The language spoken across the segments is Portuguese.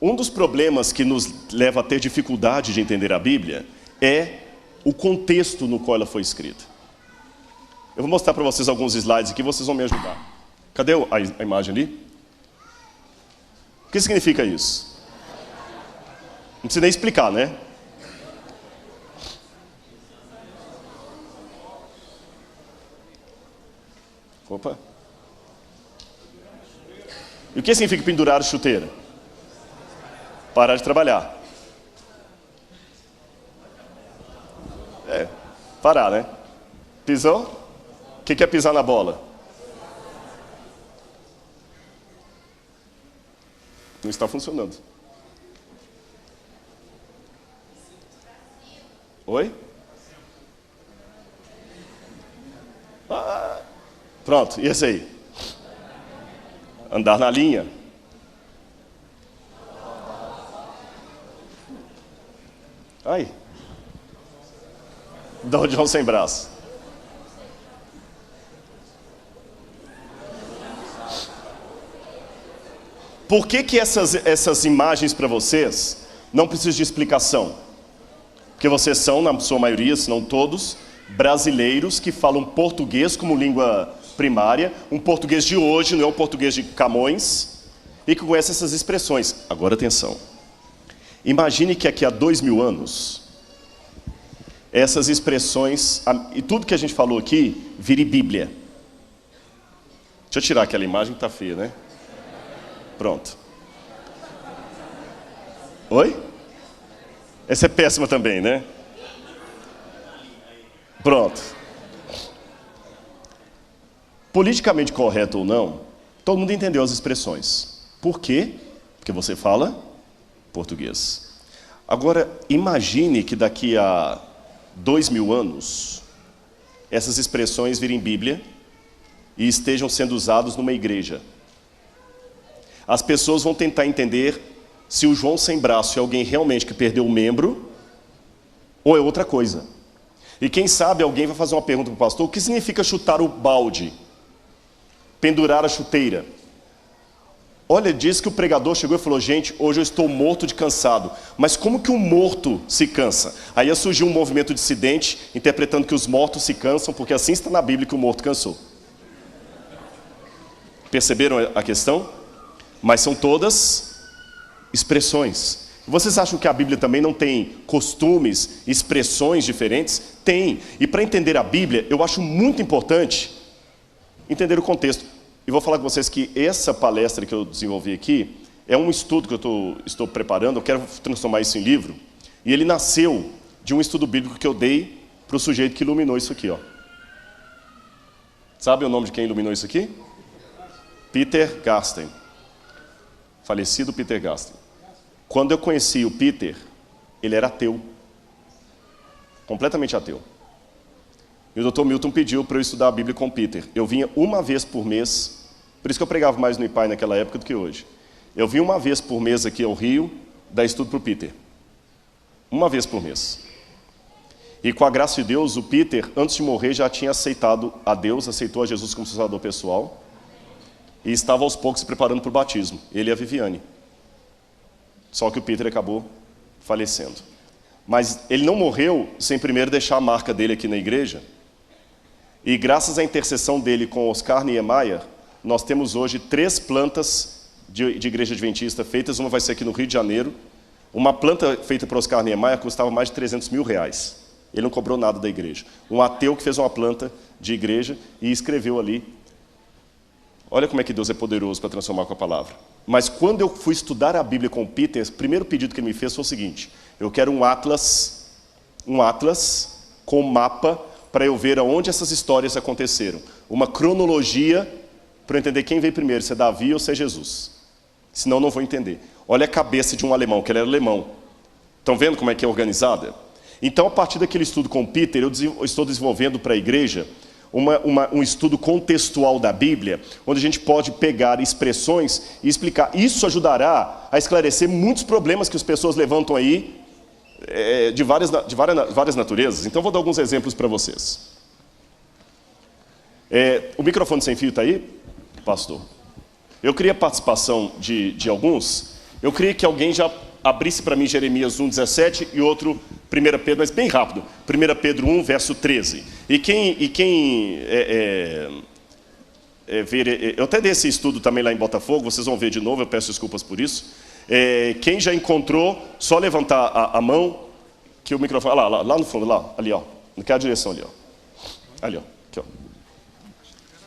Um dos problemas que nos leva a ter dificuldade de entender a Bíblia é o contexto no qual ela foi escrita. Eu vou mostrar para vocês alguns slides aqui, vocês vão me ajudar. Cadê a imagem ali? O que significa isso? Não precisa nem explicar, né? Opa. E o que significa pendurar a chuteira? Parar de trabalhar. Parar, né? Pisou? O que é pisar na bola? Não está funcionando. Oi? Pronto, e esse aí? Andar na linha. Aí. Dá o John sem braço. Por que essas imagens para vocês não precisam de explicação? Porque vocês são, na sua maioria, se não todos, brasileiros que falam português como língua primária, um português de hoje, não é um português de Camões, e que conhece essas expressões. Agora atenção. Imagine que aqui há 2000 anos, essas expressões, e tudo que a gente falou aqui, vire Bíblia. Deixa eu tirar aquela imagem que está feia, né? Pronto. Oi? Essa é péssima também, né? Pronto. Politicamente correto ou não, todo mundo entendeu as expressões. Por quê? Porque você fala português. Agora, imagine que daqui a 2000 anos, essas expressões virem Bíblia e estejam sendo usadas numa igreja. As pessoas vão tentar entender se o João sem braço é alguém realmente que perdeu um membro ou é outra coisa. E quem sabe alguém vai fazer uma pergunta para o pastor: o que significa chutar o balde? Pendurar a chuteira? Olha, diz que o pregador chegou e falou: gente, hoje eu estou morto de cansado. Mas como que um morto se cansa? Aí surgiu um movimento dissidente, interpretando que os mortos se cansam, porque assim está na Bíblia que o morto cansou. Perceberam a questão? Mas são todas expressões. Vocês acham que a Bíblia também não tem costumes, expressões diferentes? Tem. E para entender a Bíblia, eu acho muito importante entender o contexto. E vou falar com vocês que essa palestra que eu desenvolvi aqui é um estudo que eu estou preparando, eu quero transformar isso em livro. E ele nasceu de um estudo bíblico que eu dei para o sujeito que iluminou isso aqui, ó. Sabe o nome de quem iluminou isso aqui? Peter Garsten. Falecido Peter Garsten. Quando eu conheci o Peter, ele era ateu. Completamente ateu. E o Dr. Milton pediu para eu estudar a Bíblia com o Peter. Eu vinha uma vez por mês, por isso que eu pregava mais no IPAI naquela época do que hoje. Eu vinha uma vez por mês aqui ao Rio, dar estudo para o Peter. Uma vez por mês. E com a graça de Deus, o Peter, antes de morrer, já tinha aceitado a Deus, aceitou a Jesus como salvador pessoal, e estava aos poucos se preparando para o batismo, ele e a Viviane. Só que o Peter acabou falecendo. Mas ele não morreu sem primeiro deixar a marca dele aqui na igreja. E graças à intercessão dele com Oscar Niemeyer, nós temos hoje 3 plantas de igreja adventista feitas. Uma vai ser aqui no Rio de Janeiro. Uma planta feita por Oscar Niemeyer custava mais de 300 mil reais. Ele não cobrou nada da igreja. Um ateu que fez uma planta de igreja e escreveu ali. Olha como é que Deus é poderoso para transformar com a palavra. Mas quando eu fui estudar a Bíblia com o Peter, o primeiro pedido que ele me fez foi o seguinte: eu quero um atlas com mapa para eu ver aonde essas histórias aconteceram. Uma cronologia para eu entender quem veio primeiro, se é Davi ou se é Jesus. Senão não vou entender. Olha a cabeça de um alemão, que ele era alemão. Estão vendo como é que é organizada? Então, a partir daquele estudo com o Peter, eu estou desenvolvendo para a igreja um estudo contextual da Bíblia, onde a gente pode pegar expressões e explicar. Isso ajudará a esclarecer muitos problemas que as pessoas levantam aí, de várias naturezas. Então, vou dar alguns exemplos para vocês. O microfone sem fio está aí, pastor? Eu queria a participação de alguns, Eu queria que alguém já abrisse para mim Jeremias 1,17 e outro 1 Pedro, mas bem rápido. 1 Pedro 1, verso 13. Eu até dei esse estudo também lá em Botafogo, vocês vão ver de novo, eu peço desculpas por isso. Quem já encontrou, só levantar a mão, que o microfone... Lá no fundo, ali, ó. Naquela direção ali, ó. Ali, ó. Aqui, ó.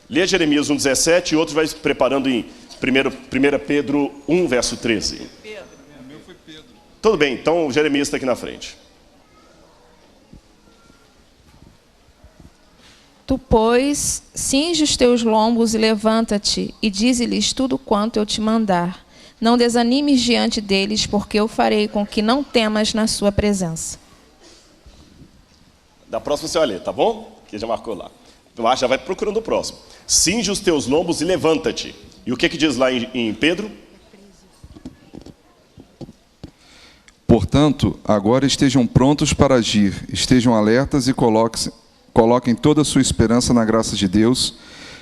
Lê Jeremias 1,17 e outro vai se preparando em 1 Pedro 1, verso 13. O meu foi Pedro. Tudo bem, então Jeremias está aqui na frente. Tu, pois, cinge os teus lombos e levanta-te, e dize-lhes tudo quanto eu te mandar. Não desanimes diante deles, porque eu farei com que não temas na sua presença. Da próxima você vai ler, tá bom? Que já marcou lá. Já vai procurando o próximo. Cinge os teus lombos e levanta-te. E o que diz lá em Pedro? Portanto, agora estejam prontos para agir, estejam alertas e coloquem toda a sua esperança na graça de Deus,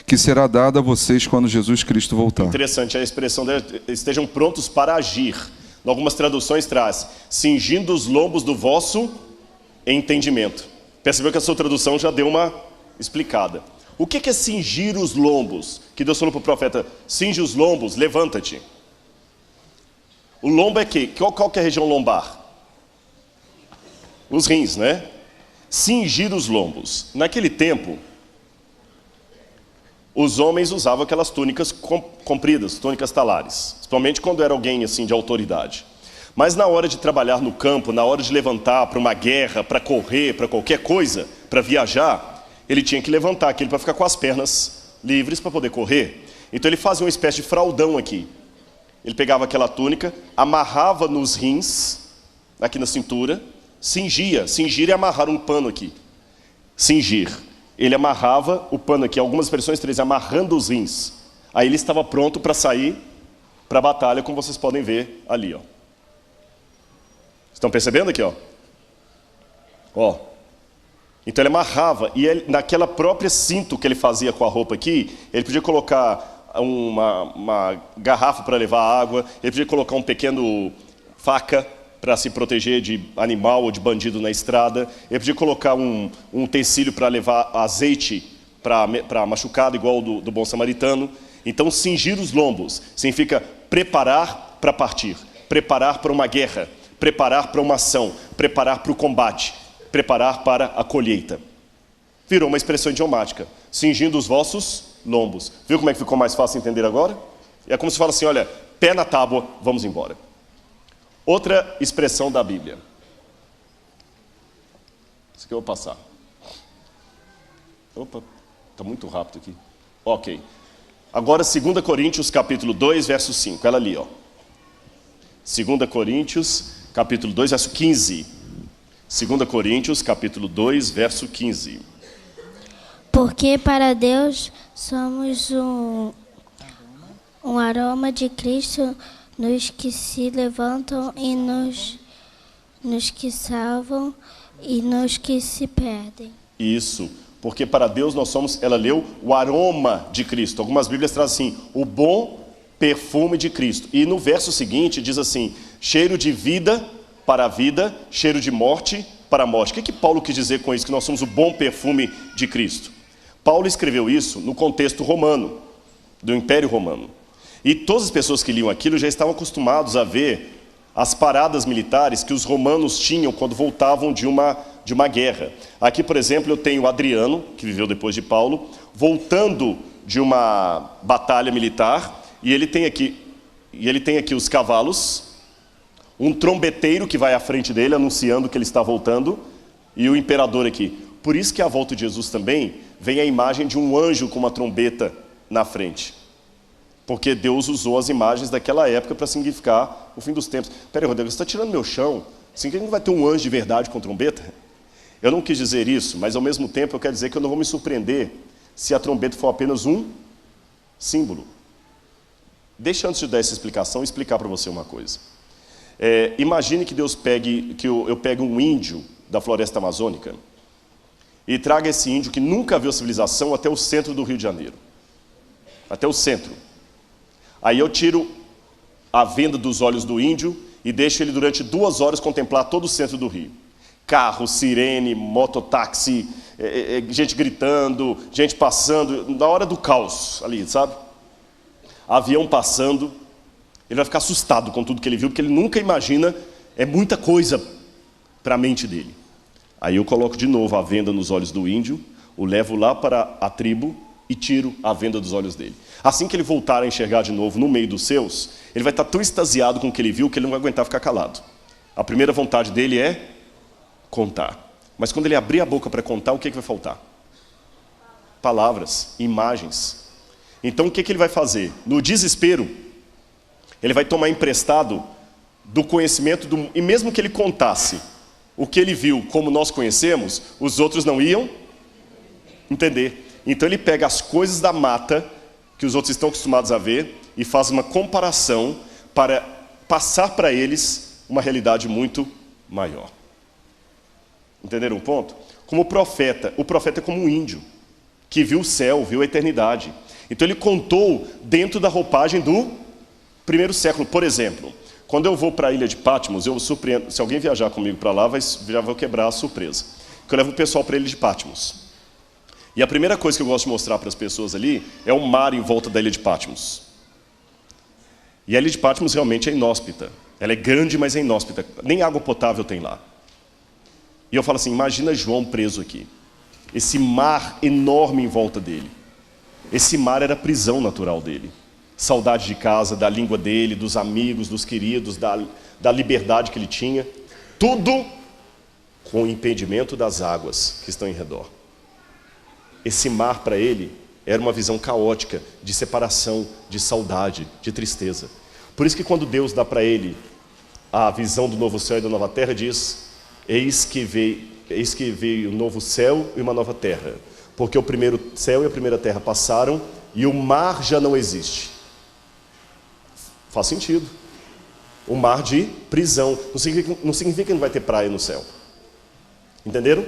que será dada a vocês quando Jesus Cristo voltar. Interessante a expressão estejam prontos para agir. Em algumas traduções traz, cingindo os lombos do vosso entendimento. Percebeu que a sua tradução já deu uma explicada. O que é cingir os lombos? Que Deus falou para o profeta, cinge os lombos, levanta-te. O lombo é quê? Qual que é a região lombar? Os rins, né? Cingir os lombos. Naquele tempo, os homens usavam aquelas túnicas compridas, túnicas talares. Principalmente quando era alguém assim de autoridade. Mas na hora de trabalhar no campo, na hora de levantar para uma guerra, para correr, para qualquer coisa, para viajar, ele tinha que levantar aquilo para ficar com as pernas livres para poder correr. Então ele fazia uma espécie de fraldão aqui. Ele pegava aquela túnica, amarrava nos rins, aqui na cintura, cingia. Cingir é amarrar um pano aqui. Cingir. Ele amarrava o pano aqui, algumas expressões trazem amarrando os rins. Aí ele estava pronto para sair para a batalha, como vocês podem ver ali, ó. Estão percebendo aqui, ó? Ó. Então ele amarrava, e ele, naquela própria cinto que ele fazia com a roupa aqui, ele podia colocar uma garrafa para levar água, ele podia colocar um pequeno faca para se proteger de animal ou de bandido na estrada, ele podia colocar um utensílio para levar azeite para machucado, igual do bom samaritano. Então cingir os lombos significa preparar para partir, preparar para uma guerra, preparar para uma ação, preparar para o combate, preparar para a colheita. Virou uma expressão idiomática, cingindo os vossos lombos. Viu como é que ficou mais fácil entender agora? É como se fala assim, olha, pé na tábua, vamos embora. Outra expressão da Bíblia. Isso aqui eu vou passar. Opa, está muito rápido aqui. Ok. Agora 2 Coríntios capítulo 2, verso 5. Ela ali, ó. 2 Coríntios capítulo 2, verso 15. 2 Coríntios capítulo 2, verso 15. Porque para Deus somos um aroma de Cristo nos que se levantam e nos que salvam e nos que se perdem. Isso, porque para Deus nós somos, ela leu, o aroma de Cristo. Algumas Bíblias trazem assim, o bom perfume de Cristo. E no verso seguinte diz assim, cheiro de vida para a vida, cheiro de morte para a morte. O que Paulo quis dizer com isso, que nós somos o bom perfume de Cristo? Paulo escreveu isso no contexto romano, do Império Romano. E todas as pessoas que liam aquilo já estavam acostumados a ver as paradas militares que os romanos tinham quando voltavam de uma guerra. Aqui, por exemplo, eu tenho Adriano, que viveu depois de Paulo, voltando de uma batalha militar, e ele tem aqui os cavalos, um trombeteiro que vai à frente dele, anunciando que ele está voltando, e o imperador aqui. Por isso que à volta de Jesus também vem a imagem de um anjo com uma trombeta na frente. Porque Deus usou as imagens daquela época para significar o fim dos tempos. Peraí, Rodrigo, você está tirando meu chão? Significa que não vai ter um anjo de verdade com trombeta? Eu não quis dizer isso, mas ao mesmo tempo eu quero dizer que eu não vou me surpreender se a trombeta for apenas um símbolo. Deixa antes de dar essa explicação, explicar para você uma coisa. Imagine que Deus pegue, eu pegue um índio da floresta amazônica e traga esse índio que nunca viu civilização até o centro do Rio de Janeiro. Até o centro. Aí eu tiro a venda dos olhos do índio e deixa ele durante 2 horas contemplar todo o centro do rio. Carro, sirene, mototáxi, gente gritando, gente passando, na hora do caos ali, sabe? Avião passando, ele vai ficar assustado com tudo que ele viu, porque ele nunca imagina, é muita coisa para a mente dele. Aí eu coloco de novo a venda nos olhos do índio, o levo lá para a tribo e tiro a venda dos olhos dele. Assim que ele voltar a enxergar de novo no meio dos seus, ele vai estar tão extasiado com o que ele viu que ele não vai aguentar ficar calado. A primeira vontade dele é contar. Mas quando ele abrir a boca para contar, o que vai faltar? Palavras, imagens. Então o que ele vai fazer? No desespero, ele vai tomar emprestado do conhecimento, e mesmo que ele contasse o que ele viu como nós conhecemos, os outros não iam entender. Então ele pega as coisas da mata, que os outros estão acostumados a ver, e faz uma comparação para passar para eles uma realidade muito maior. Entenderam o ponto? Como o profeta é como um índio, que viu o céu, viu a eternidade. Então ele contou dentro da roupagem do primeiro século. Por exemplo, quando eu vou para a ilha de Patmos, eu surpreendo, se alguém viajar comigo para lá, já vou quebrar a surpresa. Que eu levo o pessoal para a ilha de Patmos. E a primeira coisa que eu gosto de mostrar para as pessoas ali é o mar em volta da ilha de Patmos. E a ilha de Patmos realmente é inóspita. Ela é grande, mas é inóspita. Nem água potável tem lá. E eu falo assim, imagina João preso aqui. Esse mar enorme em volta dele. Esse mar era a prisão natural dele. Saudade de casa, da língua dele, dos amigos, dos queridos, da liberdade que ele tinha. Tudo com o impedimento das águas que estão em redor. Esse mar para ele era uma visão caótica, de separação, de saudade, de tristeza. Por isso que quando Deus dá para ele a visão do novo céu e da nova terra, diz, eis que veio um novo céu e uma nova terra. Porque o primeiro céu e a primeira terra passaram e o mar já não existe. Faz sentido. O mar de prisão. Não significa que não vai ter praia no céu. Entenderam?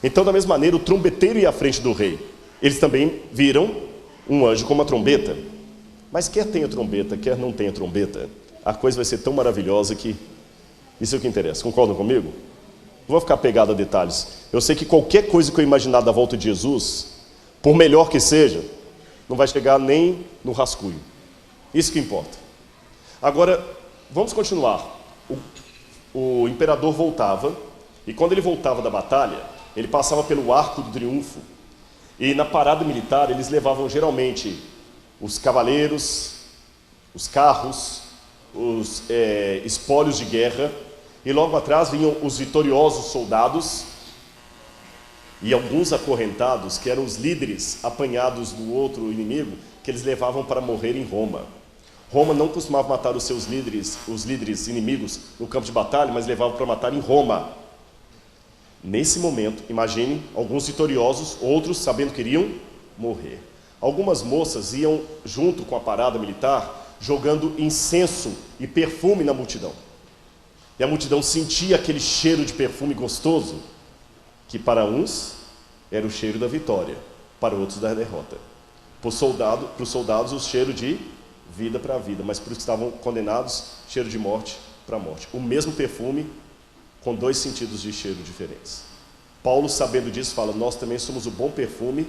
Então, da mesma maneira, o trombeteiro ia à frente do rei. Eles também viram um anjo com uma trombeta. Mas quer tenha trombeta, quer não tenha trombeta, a coisa vai ser tão maravilhosa que isso é o que interessa. Concordam comigo? Não vou ficar pegado a detalhes. Eu sei que qualquer coisa que eu imaginar da volta de Jesus, por melhor que seja, não vai chegar nem no rascunho. Isso que importa. Agora, vamos continuar. O imperador voltava, e quando ele voltava da batalha, ele passava pelo Arco do Triunfo, e na parada militar eles levavam geralmente os cavaleiros, os carros, os espólios de guerra, e logo atrás vinham os vitoriosos soldados e alguns acorrentados, que eram os líderes apanhados do outro inimigo, que eles levavam para morrer em Roma. Roma não costumava matar os seus líderes, os líderes inimigos no campo de batalha, mas levavam para matar em Roma. Nesse momento, imagine, alguns vitoriosos, outros sabendo que iriam morrer. Algumas moças iam junto com a parada militar, jogando incenso e perfume na multidão. E a multidão sentia aquele cheiro de perfume gostoso, que para uns era o cheiro da vitória, para outros da derrota. Para os soldados, o cheiro de vida para a vida, mas para os que estavam condenados, cheiro de morte para a morte. O mesmo perfume, com 2 sentidos de cheiro diferentes. Paulo, sabendo disso, fala, nós também somos o bom perfume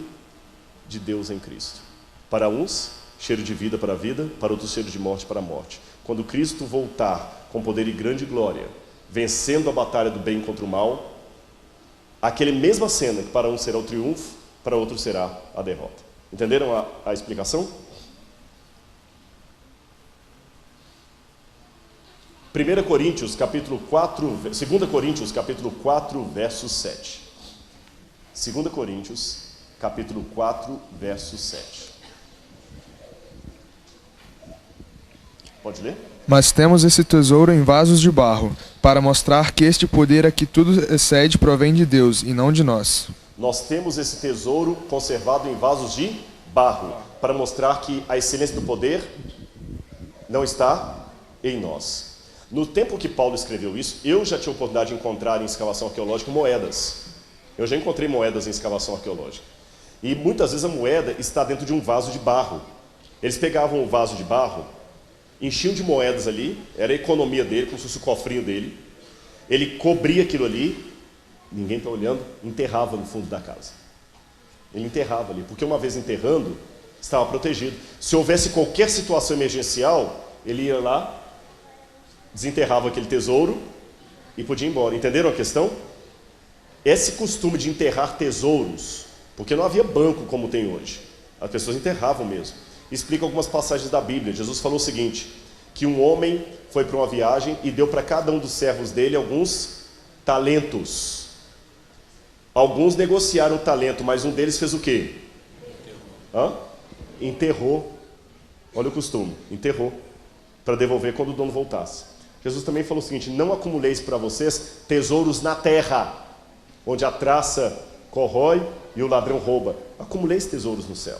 de Deus em Cristo. Para uns, cheiro de vida para a vida, para outros, cheiro de morte para a morte. Quando Cristo voltar com poder e grande glória, vencendo a batalha do bem contra o mal, aquela mesma cena que para um será o triunfo, para outro será a derrota. Entenderam a explicação? 2 Coríntios, capítulo 4, verso 7. 2 Coríntios, capítulo 4, verso 7. Pode ler? Mas temos esse tesouro em vasos de barro, para mostrar que este poder a que tudo excede provém de Deus, e não de nós. Nós temos esse tesouro conservado em vasos de barro, para mostrar que a excelência do poder não está em nós. No tempo que Paulo escreveu isso, eu já tinha a oportunidade de encontrar em escavação arqueológica moedas. Eu já encontrei moedas em escavação arqueológica. E muitas vezes a moeda está dentro de um vaso de barro. Eles pegavam o vaso de barro enchiam de moedas ali, era a economia dele, como se fosse o cofrinho dele. Ele cobria aquilo ali, ninguém está olhando, enterrava no fundo da casa. Ele enterrava ali, porque uma vez enterrando, estava protegido. Se houvesse qualquer situação emergencial, ele ia lá, desenterrava aquele tesouro e podia ir embora. Entenderam a questão? Esse costume de enterrar tesouros, porque não havia banco como tem hoje, as pessoas enterravam mesmo. Explica algumas passagens da Bíblia. Jesus falou o seguinte, que um homem foi para uma viagem e deu para cada um dos servos dele alguns talentos. Alguns negociaram o talento, mas um deles fez o quê? Enterrou. Olha o costume, enterrou, para devolver quando o dono voltasse. Jesus também falou o seguinte, não acumuleis para vocês tesouros na terra, onde a traça corrói e o ladrão rouba. Acumuleis tesouros no céu.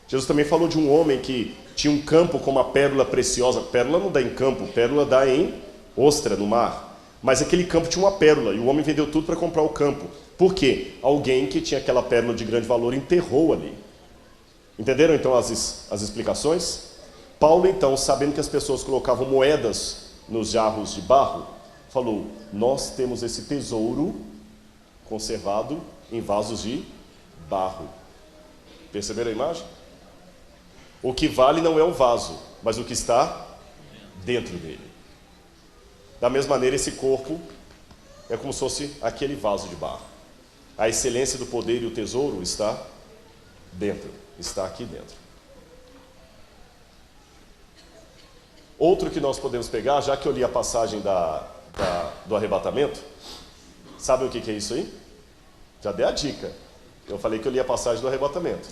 Jesus também falou de um homem que tinha um campo com uma pérola preciosa. Pérola não dá em campo, pérola dá em ostra, no mar. Mas aquele campo tinha uma pérola e o homem vendeu tudo para comprar o campo. Por quê? Alguém que tinha aquela pérola de grande valor enterrou ali. Entenderam então as explicações? Paulo então, sabendo que as pessoas colocavam moedas nos jarros de barro, falou, nós temos esse tesouro conservado em vasos de barro. Perceberam a imagem? O que vale não é o vaso, mas o que está dentro dele. Da mesma maneira, esse corpo é como se fosse aquele vaso de barro. A excelência do poder e o tesouro está dentro, está aqui dentro. Outro que nós podemos pegar, já que eu li a passagem do arrebatamento, sabe o que é isso aí? Já dei a dica. Eu falei que eu li a passagem do arrebatamento.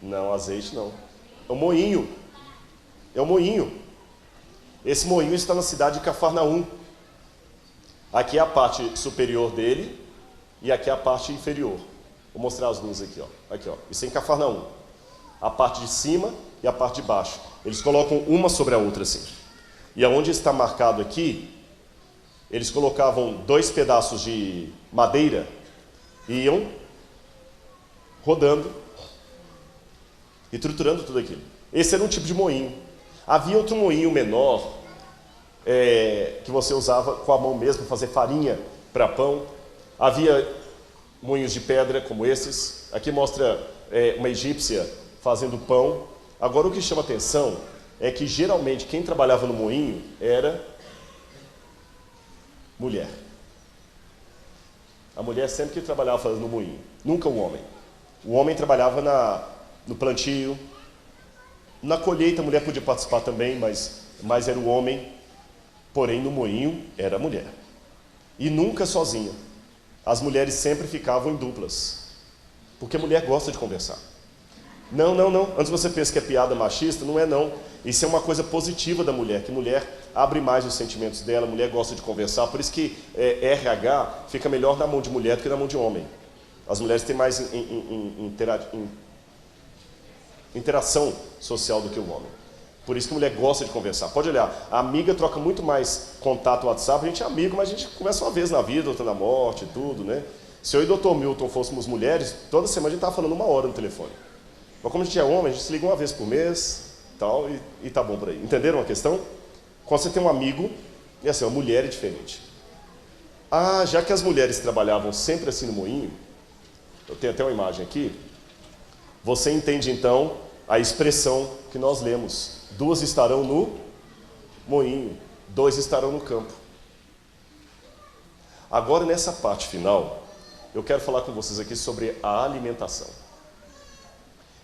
Não, azeite não. É um moinho. É um moinho. Esse moinho está na cidade de Cafarnaum. Aqui é a parte superior dele e aqui é a parte inferior. Vou mostrar as luzes aqui, ó. Aqui, ó. Isso é em Cafarnaum. A parte de cima e a parte de baixo. Eles colocam uma sobre a outra assim. E aonde está marcado aqui, eles colocavam 2 pedaços de madeira e iam rodando e triturando tudo aquilo. Esse era um tipo de moinho. Havia outro moinho menor, que você usava com a mão mesmo para fazer farinha para pão. Havia moinhos de pedra como esses. Aqui mostra uma egípcia fazendo pão. Agora o que chama atenção é que geralmente quem trabalhava no moinho era mulher. A mulher sempre que trabalhava no moinho, nunca o homem. O homem trabalhava no plantio, na colheita a mulher podia participar também, mas era o homem, porém no moinho era a mulher. E nunca sozinha. As mulheres sempre ficavam em duplas, porque a mulher gosta de conversar. Não. Antes você pensa que é piada machista, não é não. Isso é uma coisa positiva da mulher, que a mulher abre mais os sentimentos dela, a mulher gosta de conversar, por isso que RH fica melhor na mão de mulher do que na mão de homem. As mulheres têm mais interação social do que o homem. Por isso que a mulher gosta de conversar. Pode olhar, a amiga troca muito mais contato no WhatsApp, a gente é amigo, mas a gente conversa uma vez na vida, outra na morte e tudo, né? Se eu e o Dr. Milton fôssemos mulheres, toda semana a gente estava falando 1 hora no telefone. Mas como a gente é homem, a gente se liga uma vez por mês, tal, e tá bom por aí. Entenderam a questão? Quando você tem um amigo, e assim, uma mulher é diferente. Já que as mulheres trabalhavam sempre assim no moinho, eu tenho até uma imagem aqui, você entende então a expressão que nós lemos. 2 estarão no moinho, 2 estarão no campo. Agora nessa parte final, eu quero falar com vocês aqui sobre a alimentação.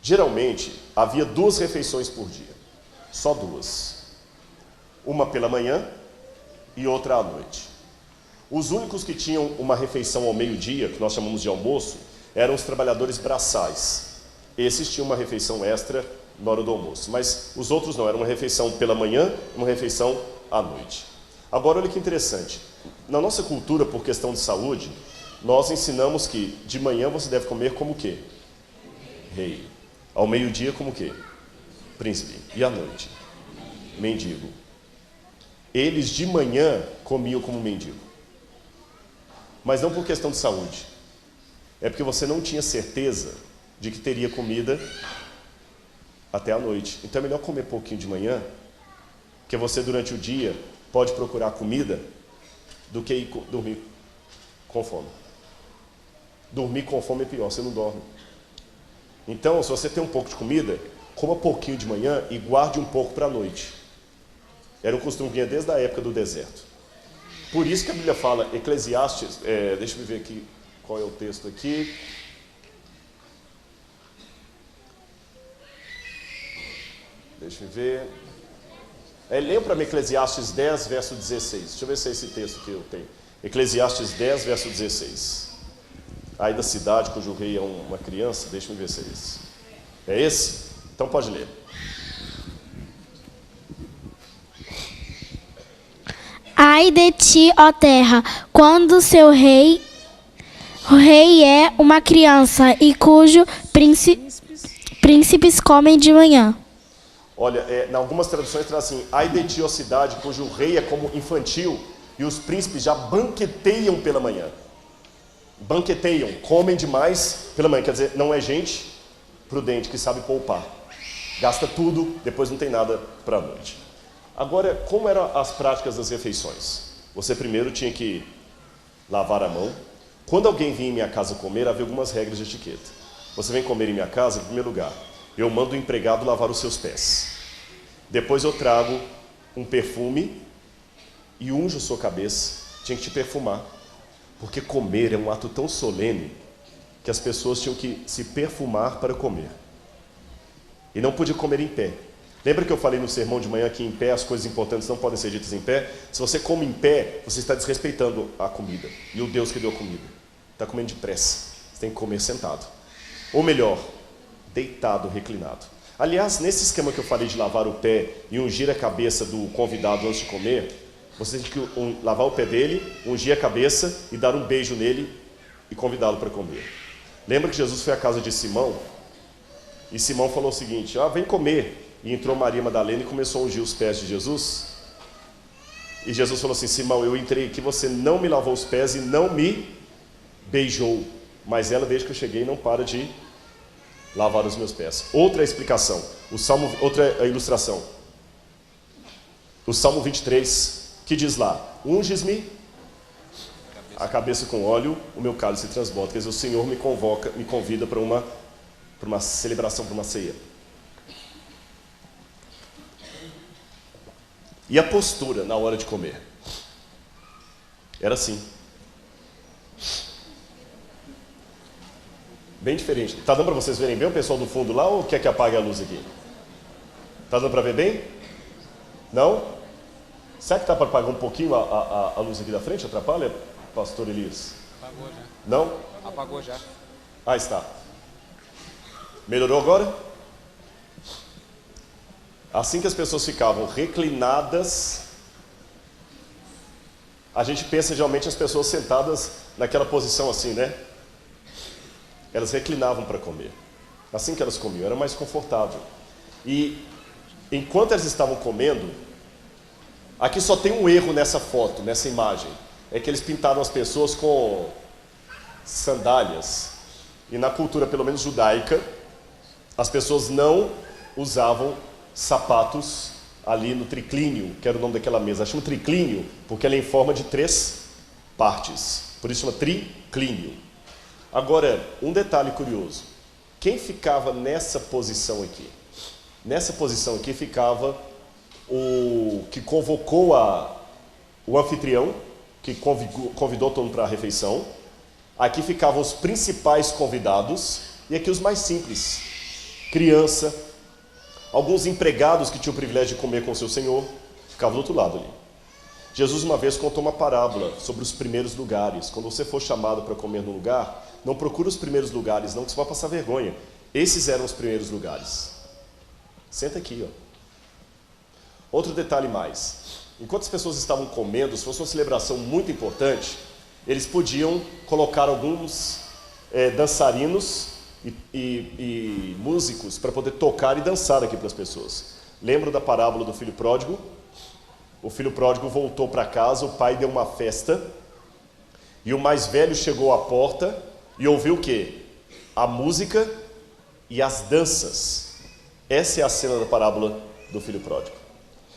Geralmente, havia 2 refeições por dia. Só 2. Uma pela manhã e outra à noite. Os únicos que tinham uma refeição ao meio-dia, que nós chamamos de almoço, eram os trabalhadores braçais. Esses tinham uma refeição extra na hora do almoço. Mas os outros não, era uma refeição pela manhã e uma refeição à noite. Agora, olha que interessante. Na nossa cultura, por questão de saúde, nós ensinamos que de manhã você deve comer como o quê? Rei. Ao meio-dia, como o quê? Príncipe. E à noite? Mendigo. Eles de manhã comiam como mendigo. Mas não por questão de saúde. É porque você não tinha certeza de que teria comida até a noite. Então é melhor comer pouquinho de manhã, porque você durante o dia pode procurar comida, do que ir dormir com fome. Dormir com fome é pior, você não dorme. Então, se você tem um pouco de comida, coma pouquinho de manhã e guarde um pouco para a noite. Era um costume que vinha desde a época do deserto. Por isso que a Bíblia fala, Eclesiastes, deixa eu ver aqui qual é o texto aqui. Deixa eu ver. Leia para mim Eclesiastes 10, verso 16. Deixa eu ver se é esse texto que eu tenho. Eclesiastes 10, verso 16. Ai da cidade cujo rei é uma criança. Deixa eu ver se é esse. É esse? Então pode ler. Ai de ti, ó terra, quando o rei é uma criança e cujo príncipes comem de manhã. Olha, em algumas traduções traz assim: ai de ti, ó cidade, cujo rei é como infantil e os príncipes já banqueteiam pela manhã. Banqueteiam, comem demais pela manhã. Quer dizer, não é gente prudente que sabe poupar. Gasta tudo, depois não tem nada para a noite. Agora, como eram as práticas das refeições? Você primeiro tinha que lavar a mão. Quando alguém vinha em minha casa comer, havia algumas regras de etiqueta. Você vem comer em minha casa, em primeiro lugar, eu mando o empregado lavar os seus pés. Depois eu trago um perfume e unjo sua cabeça. Tinha que te perfumar. Porque comer é um ato tão solene que as pessoas tinham que se perfumar para comer. E não podia comer em pé. Lembra que eu falei no sermão de manhã que em pé as coisas importantes não podem ser ditas em pé? Se você come em pé, você está desrespeitando a comida e o Deus que deu a comida. Está comendo depressa. Você tem que comer sentado. Ou melhor, deitado, reclinado. Aliás, nesse esquema que eu falei de lavar o pé e ungir a cabeça do convidado antes de comer, você tem que lavar o pé dele, ungir a cabeça e dar um beijo nele e convidá-lo para comer. Lembra que Jesus foi à casa de Simão? E Simão falou o seguinte: vem comer. E entrou Maria Madalena e começou a ungir os pés de Jesus. E Jesus falou assim: Simão, eu entrei aqui, você não me lavou os pés e não me beijou. Mas ela, desde que eu cheguei, não para de lavar os meus pés. Outra explicação, outra ilustração. O Salmo 23, que diz lá: unges-me a cabeça com óleo, o meu cálice transborda. Quer dizer, o Senhor me convida para uma celebração, para uma ceia. E a postura na hora de comer? Era assim. Bem diferente. Está dando para vocês verem bem o pessoal do fundo lá ou quer que apague a luz aqui? Está dando para ver bem? Não? Será que está para apagar um pouquinho a luz aqui da frente? Atrapalha, pastor Elias? Apagou já. Não? Apagou já. Está. Melhorou agora? Assim que as pessoas ficavam reclinadas, a gente pensa geralmente as pessoas sentadas naquela posição assim, né? Elas reclinavam para comer. Assim que elas comiam, era mais confortável. E enquanto elas estavam comendo, aqui só tem um erro nessa foto, nessa imagem. É que eles pintaram as pessoas com sandálias. E na cultura, pelo menos judaica, as pessoas não usavam sapatos ali no triclínio, que era o nome daquela mesa. Chama triclínio porque ela é em forma de 3 partes. Por isso chama triclínio. Agora, um detalhe curioso. Quem ficava nessa posição aqui? Nessa posição aqui ficava o que convocou o anfitrião, que convidou todo mundo para a refeição. Aqui ficavam os principais convidados e aqui os mais simples. Criança, alguns empregados que tinham o privilégio de comer com o seu senhor, ficavam do outro lado ali. Jesus uma vez contou uma parábola sobre os primeiros lugares. Quando você for chamado para comer num lugar, não procura os primeiros lugares não, que você vai passar vergonha. Esses eram os primeiros lugares. Senta aqui, ó. Outro detalhe mais. Enquanto as pessoas estavam comendo, se fosse uma celebração muito importante, eles podiam colocar alguns dançarinos e músicos para poder tocar e dançar aqui para as pessoas. Lembra da parábola do filho pródigo? O filho pródigo voltou para casa, o pai deu uma festa e o mais velho chegou à porta e ouviu o quê? A música e as danças. Essa é a cena da parábola do filho pródigo.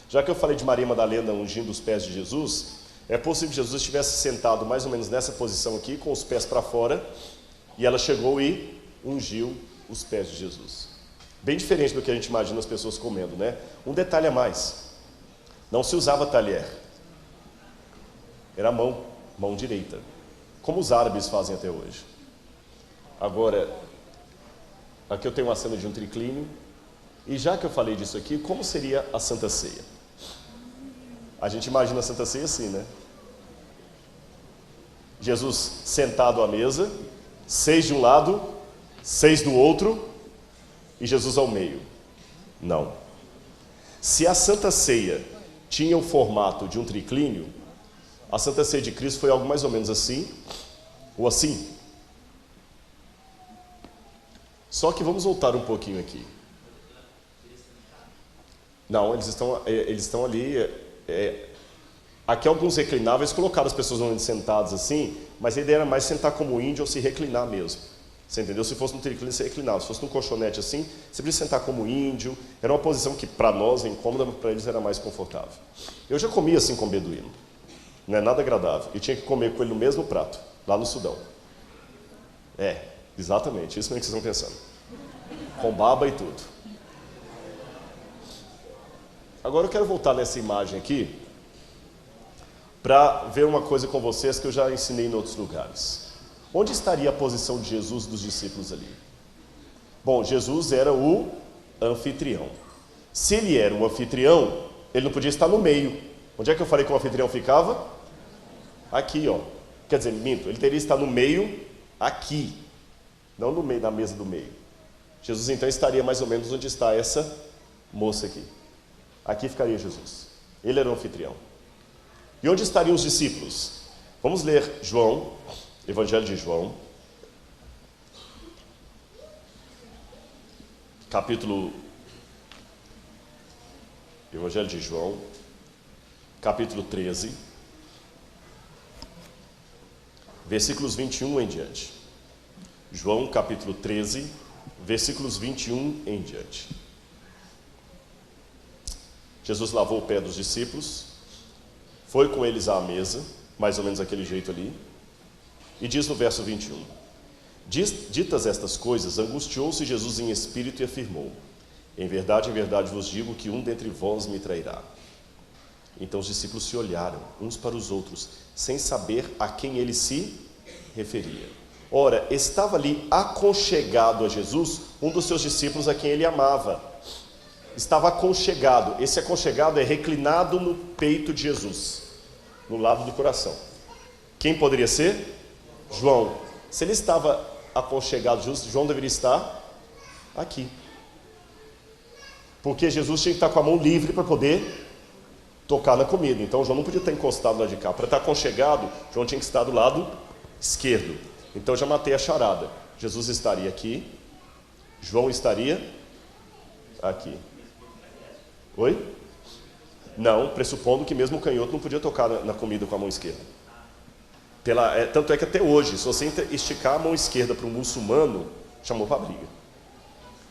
Já que eu falei de Maria Madalena ungindo os pés de Jesus, é possível que Jesus estivesse sentado mais ou menos nessa posição aqui, com os pés para fora, e ela chegou e ungiu os pés de Jesus. Bem diferente do que a gente imagina as pessoas comendo, né? Um detalhe a mais: não se usava talher, era mão direita, como os árabes fazem até hoje. Agora, aqui eu tenho uma cena de um triclínio, e já que eu falei disso aqui, como seria a Santa Ceia? A gente imagina a Santa Ceia assim, né? Jesus sentado à mesa, 6 de um lado, 6 do outro, e Jesus ao meio. Não. Se a Santa Ceia tinha o formato de um triclínio, a Santa Ceia de Cristo foi algo mais ou menos assim, ou assim. Só que vamos voltar um pouquinho aqui. Não, eles estão ali. Aqui alguns reclináveis colocaram as pessoas normalmente sentadas assim, mas a ideia era mais sentar como índio ou se reclinar mesmo. Você entendeu? Se fosse no triclínio, você reclinava. Se fosse num colchonete assim, você podia sentar como índio. Era uma posição que para nós é incômoda, mas para eles era mais confortável. Eu já comia assim com beduíno. Não é nada agradável. E tinha que comer com ele no mesmo prato, lá no Sudão. Exatamente, isso mesmo que vocês estão pensando. Com baba e tudo. Agora eu quero voltar nessa imagem aqui para ver uma coisa com vocês que eu já ensinei em outros lugares. Onde estaria a posição de Jesus e dos discípulos ali? Bom, Jesus era o anfitrião. Se ele era o anfitrião, ele não podia estar no meio. Onde é que eu falei que o anfitrião ficava? Aqui, ó. Quer dizer, minto, ele teria que estar no meio aqui, não no meio, na mesa do meio. Jesus então estaria mais ou menos onde está essa moça aqui. Aqui ficaria Jesus. Ele era o anfitrião. E onde estariam os discípulos? Vamos ler João, Evangelho de João, Evangelho de João, capítulo 13, versículos 21 em diante. João, capítulo 13, versículos 21 em diante. Jesus lavou o pé dos discípulos, foi com eles à mesa, mais ou menos daquele jeito ali, e diz no verso 21, ditas estas coisas, angustiou-se Jesus em espírito e afirmou, em verdade vos digo que um dentre vós me trairá. Então os discípulos se olharam uns para os outros, sem saber a quem ele se referia. Ora, estava ali aconchegado a Jesus um dos seus discípulos a quem ele amava. Estava aconchegado. Esse aconchegado é reclinado no peito de Jesus, no lado do coração. Quem poderia ser? João. Se ele estava aconchegado a Jesus, João deveria estar aqui. Porque Jesus tinha que estar com a mão livre para poder tocar na comida. Então João não podia estar encostado lá de cá. Para estar aconchegado, João tinha que estar do lado esquerdo. Então já matei a charada. Jesus estaria aqui, João estaria aqui. Oi? Não, pressupondo que mesmo o canhoto não podia tocar na comida com a mão esquerda. Tanto é que até hoje, se você esticar a mão esquerda para um muçulmano, chamou para briga.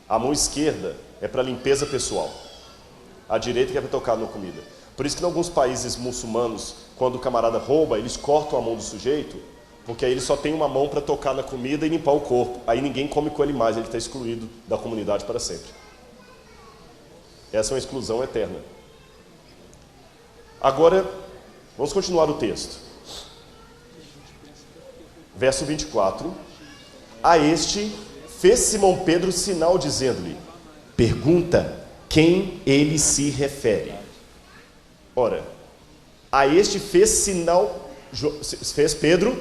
A mão esquerda é para limpeza pessoal. A direita que é para tocar na comida. Por isso que em alguns países muçulmanos, quando o camarada rouba, eles cortam a mão do sujeito, porque aí ele só tem uma mão para tocar na comida e limpar o corpo. Aí ninguém come com ele mais, ele está excluído da comunidade para sempre. Essa é uma exclusão eterna. Agora, vamos continuar o texto. Verso 24. A este fez Simão Pedro sinal dizendo-lhe, pergunta quem ele se refere. Ora, a este fez sinal, fez Pedro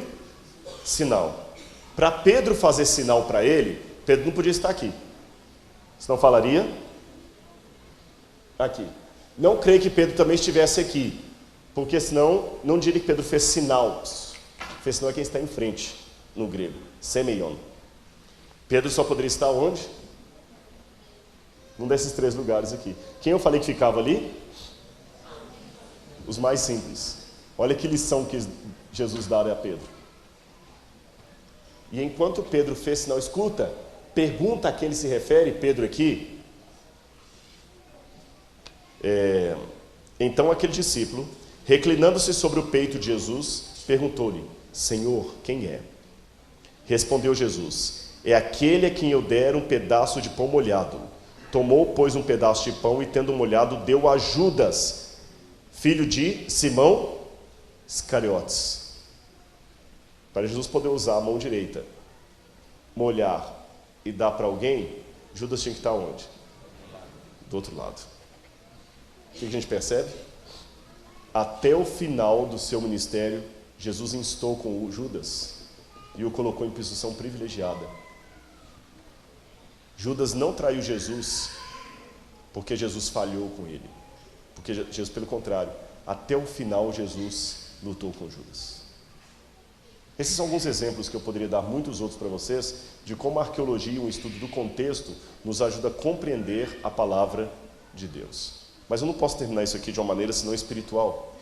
sinal. Para Pedro fazer sinal para ele, Pedro não podia estar aqui. Senão falaria aqui. Não creio que Pedro também estivesse aqui, porque senão não diria que Pedro fez sinal. Fez sinal é quem está em frente, no grego, semeion. Pedro só poderia estar onde? Num desses 3 lugares aqui. Quem eu falei que ficava ali? Os mais simples. Olha que lição que Jesus dá a Pedro. E enquanto Pedro fez sinal, escuta, pergunta a quem ele se refere, Pedro aqui, Então aquele discípulo, reclinando-se sobre o peito de Jesus, perguntou-lhe: Senhor, quem é? Respondeu Jesus: é aquele a quem eu der um pedaço de pão molhado. Tomou, pois, um pedaço de pão e, tendo molhado, deu a Judas, filho de Simão Iscariotes. Para Jesus poder usar a mão direita, molhar e dar para alguém, Judas tinha que estar onde? Do outro lado. O que a gente percebe? Até o final do seu ministério, Jesus instou com o Judas e o colocou em posição privilegiada. Judas não traiu Jesus porque Jesus falhou com ele. Porque Jesus, pelo contrário, até o final Jesus lutou com Judas. Esses são alguns exemplos que eu poderia dar muitos outros para vocês, de como a arqueologia, um estudo do contexto, nos ajuda a compreender a palavra de Deus. Mas eu não posso terminar isso aqui de uma maneira senão espiritual.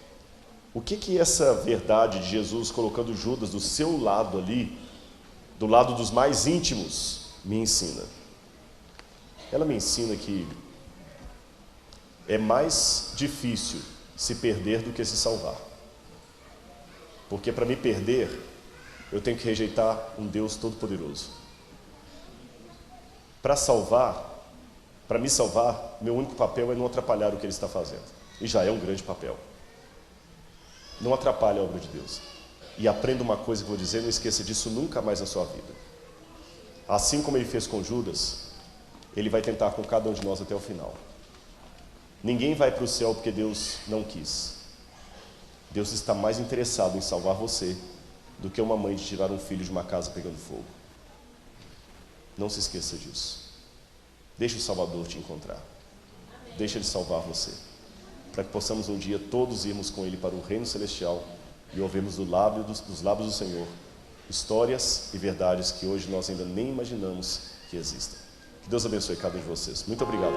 O que essa verdade de Jesus colocando Judas do seu lado ali, do lado dos mais íntimos, me ensina? Ela me ensina que é mais difícil se perder do que se salvar. Porque para me perder, eu tenho que rejeitar um Deus todo-poderoso. Para me salvar, meu único papel é não atrapalhar o que Ele está fazendo. E já é um grande papel. Não atrapalhe a obra de Deus. E aprenda uma coisa que eu vou dizer, não esqueça disso nunca mais na sua vida. Assim como Ele fez com Judas, Ele vai tentar com cada um de nós até o final. Ninguém vai para o céu porque Deus não quis. Deus está mais interessado em salvar você do que uma mãe de tirar um filho de uma casa pegando fogo. Não se esqueça disso. Deixe o Salvador te encontrar. Deixe Ele salvar você, para que possamos um dia todos irmos com Ele para o reino celestial e ouvirmos dos lábios do Senhor histórias e verdades que hoje nós ainda nem imaginamos que existem. Que Deus abençoe cada um de vocês. Muito obrigado.